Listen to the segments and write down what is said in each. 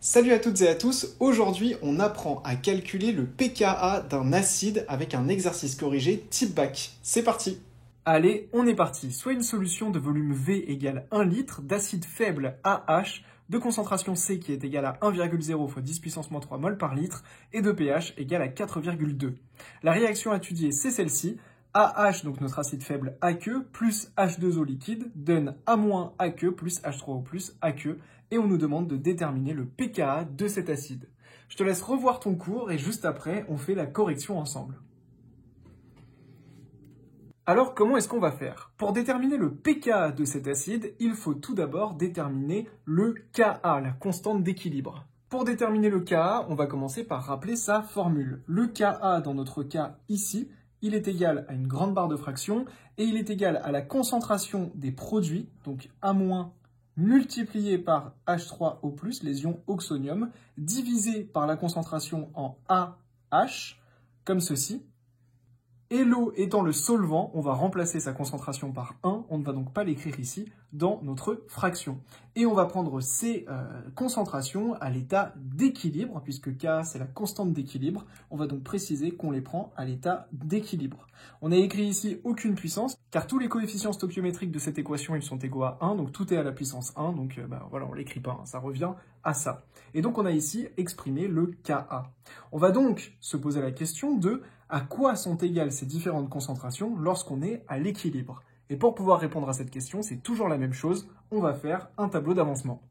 Salut à toutes et à tous, aujourd'hui on apprend à calculer le pKa d'un acide avec un exercice corrigé type bac. C'est parti! Allez, on est parti. Soit une solution de volume V égale 1 litre d'acide faible AH, de concentration C qui est égale à 1,0 fois 10 puissance moins 3 mol par litre et de pH égale à 4,2. La réaction à étudier, c'est celle-ci. AH, donc notre acide faible aqueux, plus H2O liquide, donne A- aqueux plus H3O plus aqueux, et on nous demande de déterminer le pKa de cet acide. Je te laisse revoir ton cours et juste après, on fait la correction ensemble. Alors, comment est-ce qu'on va faire? Pour déterminer le pKa de cet acide, il faut tout d'abord déterminer le Ka, la constante d'équilibre. Pour déterminer le Ka, on va commencer par rappeler sa formule. Le Ka, dans notre cas ici, il est égal à une grande barre de fraction et il est égal à la concentration des produits, donc A- multiplié par H3O+, les ions oxonium, divisé par la concentration en AH, comme ceci. Et l'eau étant le solvant, on va remplacer sa concentration par 1, on ne va donc pas l'écrire ici, dans notre fraction. Et on va prendre ces concentrations à l'état d'équilibre, puisque K c'est la constante d'équilibre, on va donc préciser qu'on les prend à l'état d'équilibre. On a écrit ici aucune puissance, car tous les coefficients stoichiométriques de cette équation ils sont égaux à 1, donc tout est à la puissance 1, donc voilà, on ne l'écrit pas, ça revient à ça. Et donc on a ici exprimé le Ka. On va donc se poser la question de à quoi sont égales ces différentes concentrations lorsqu'on est à l'équilibre. Et pour pouvoir répondre à cette question, c'est toujours la même chose, on va faire un tableau d'avancement.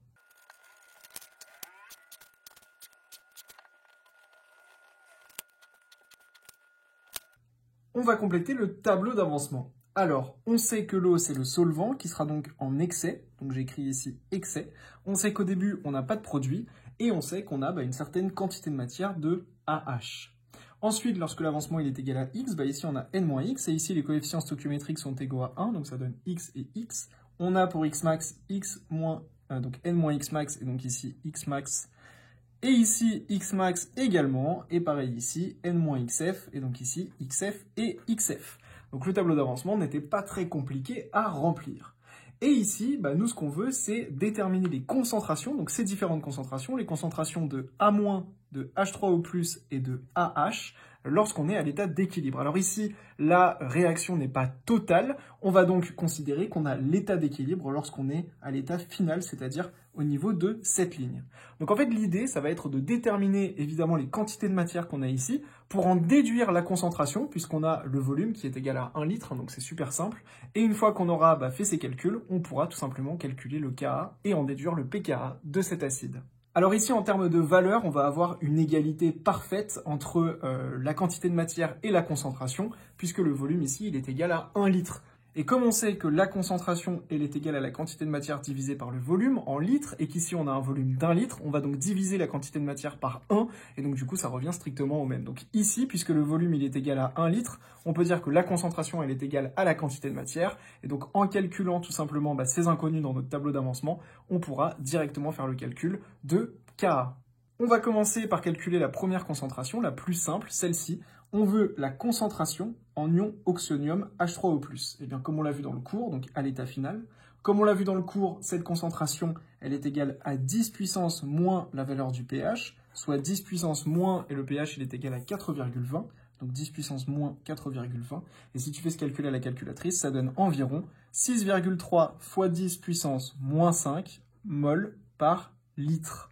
On va compléter le tableau d'avancement. Alors, on sait que l'eau, c'est le solvant qui sera donc en excès, donc j'écris ici excès. On sait qu'au début, on n'a pas de produit, et on sait qu'on a une certaine quantité de matière de AH. Ensuite, lorsque l'avancement est égal à x, ici on a n-x, et ici les coefficients stoichiométriques sont égaux à 1, donc ça donne x et x. On a pour x max, donc n-x max, et donc ici x max, et ici x max également, et pareil ici, n-xf, et donc ici xf et xf. Donc le tableau d'avancement n'était pas très compliqué à remplir. Et ici, nous ce qu'on veut, c'est déterminer les concentrations, donc ces différentes concentrations, les concentrations de A-, de H3O+, et de AH, lorsqu'on est à l'état d'équilibre. Alors ici, la réaction n'est pas totale, on va donc considérer qu'on a l'état d'équilibre lorsqu'on est à l'état final, c'est-à-dire au niveau de cette ligne. Donc en fait, l'idée, ça va être de déterminer évidemment les quantités de matière qu'on a ici, pour en déduire la concentration, puisqu'on a le volume qui est égal à 1 litre, donc c'est super simple. Et une fois qu'on aura fait ces calculs, on pourra tout simplement calculer le Ka et en déduire le pKa de cet acide. Alors ici, en termes de valeur, on va avoir une égalité parfaite entre la quantité de matière et la concentration, puisque le volume ici, il est égal à 1 litre. Et comme on sait que la concentration, elle est égale à la quantité de matière divisée par le volume en litres, et qu'ici on a un volume d'1 litre, on va donc diviser la quantité de matière par 1, et donc du coup ça revient strictement au même. Donc ici, puisque le volume il est égal à 1 litre, on peut dire que la concentration elle est égale à la quantité de matière, et donc en calculant tout simplement ces inconnus dans notre tableau d'avancement, on pourra directement faire le calcul de Ka. On va commencer par calculer la première concentration, la plus simple, celle-ci. On veut la concentration en ion oxonium H3O+. Et bien, comme on l'a vu dans le cours, donc à l'état final, comme on l'a vu dans le cours, cette concentration, elle est égale à 10 puissance moins la valeur du pH, soit 10 puissance moins, et le pH, il est égal à 4,20, donc 10 puissance moins 4,20. Et si tu fais ce calcul à la calculatrice, ça donne environ 6,3 fois 10 puissance moins 5 mol par litre.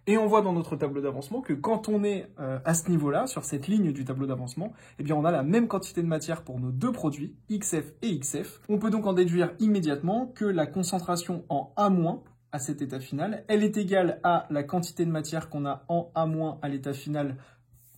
Et on voit dans notre tableau d'avancement que quand on est à ce niveau-là, sur cette ligne du tableau d'avancement, eh bien on a la même quantité de matière pour nos deux produits, XF et XF. On peut donc en déduire immédiatement que la concentration en A- à cet état final, elle est égale à la quantité de matière qu'on a en A- à l'état final,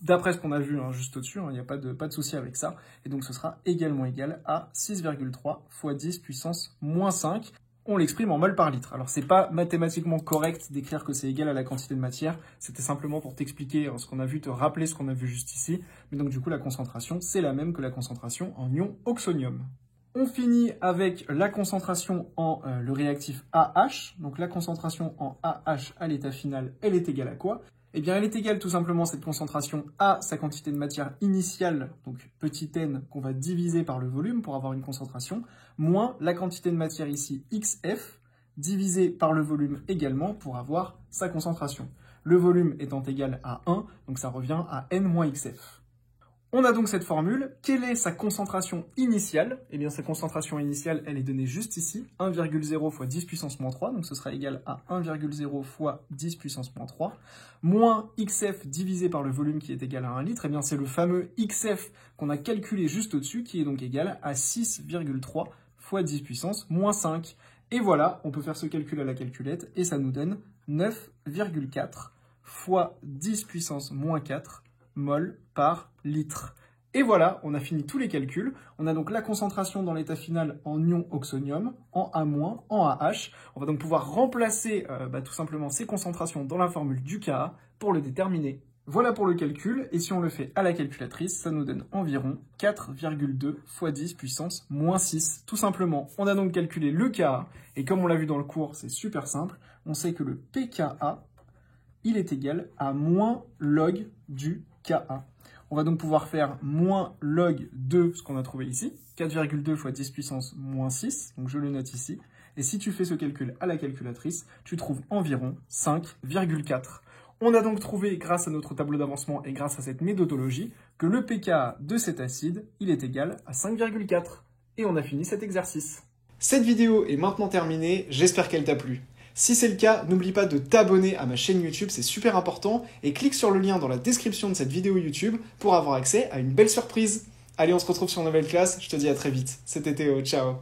d'après ce qu'on a vu juste au-dessus, il n'y a pas de souci avec ça. Et donc ce sera également égal à 6,3 fois 10 puissance moins 5. On l'exprime en mol par litre. Alors, c'est pas mathématiquement correct d'écrire que c'est égal à la quantité de matière. C'était simplement pour t'expliquer ce qu'on a vu, te rappeler ce qu'on a vu juste ici. Mais donc, du coup, la concentration, c'est la même que la concentration en ion oxonium. On finit avec la concentration en le réactif AH. Donc, la concentration en AH à l'état final, elle est égale à quoi? Eh bien, elle est égale tout simplement cette concentration à sa quantité de matière initiale, donc petit n, qu'on va diviser par le volume pour avoir une concentration, moins la quantité de matière ici, xf, divisé par le volume également pour avoir sa concentration. le volume étant égal à 1, donc ça revient à n-xf. On a donc cette formule. Quelle est sa concentration initiale? Eh bien, sa concentration initiale, elle est donnée juste ici, 1,0 fois 10 puissance moins 3, donc ce sera égal à 1,0 fois 10 puissance moins 3, moins xf divisé par le volume qui est égal à 1 litre. Eh bien, c'est le fameux xf qu'on a calculé juste au-dessus, qui est donc égal à 6,3 fois 10 puissance moins 5. Et voilà, on peut faire ce calcul à la calculette, et ça nous donne 9,4 fois 10 puissance moins 4 mol par litre. Et voilà, on a fini tous les calculs. On a donc la concentration dans l'état final en ion oxonium, en A-, en AH. On va donc pouvoir remplacer tout simplement ces concentrations dans la formule du Ka pour le déterminer. Voilà pour le calcul, et si on le fait à la calculatrice, ça nous donne environ 4,2 fois 10 puissance moins 6. Tout simplement, on a donc calculé le Ka, et comme on l'a vu dans le cours, c'est super simple. On sait que le pKa, il est égal à moins log du Ka. On va donc pouvoir faire moins log de ce qu'on a trouvé ici, 4,2 fois 10 puissance moins 6, donc je le note ici. Et si tu fais ce calcul à la calculatrice, tu trouves environ 5,4. On a donc trouvé, grâce à notre tableau d'avancement et grâce à cette méthodologie, que le pKa de cet acide, il est égal à 5,4. Et on a fini cet exercice. Cette vidéo est maintenant terminée, j'espère qu'elle t'a plu. Si c'est le cas, n'oublie pas de t'abonner à ma chaîne YouTube, c'est super important, et clique sur le lien dans la description de cette vidéo YouTube pour avoir accès à une belle surprise. Allez, on se retrouve sur une nouvelle classe, je te dis à très vite. C'était Théo, ciao.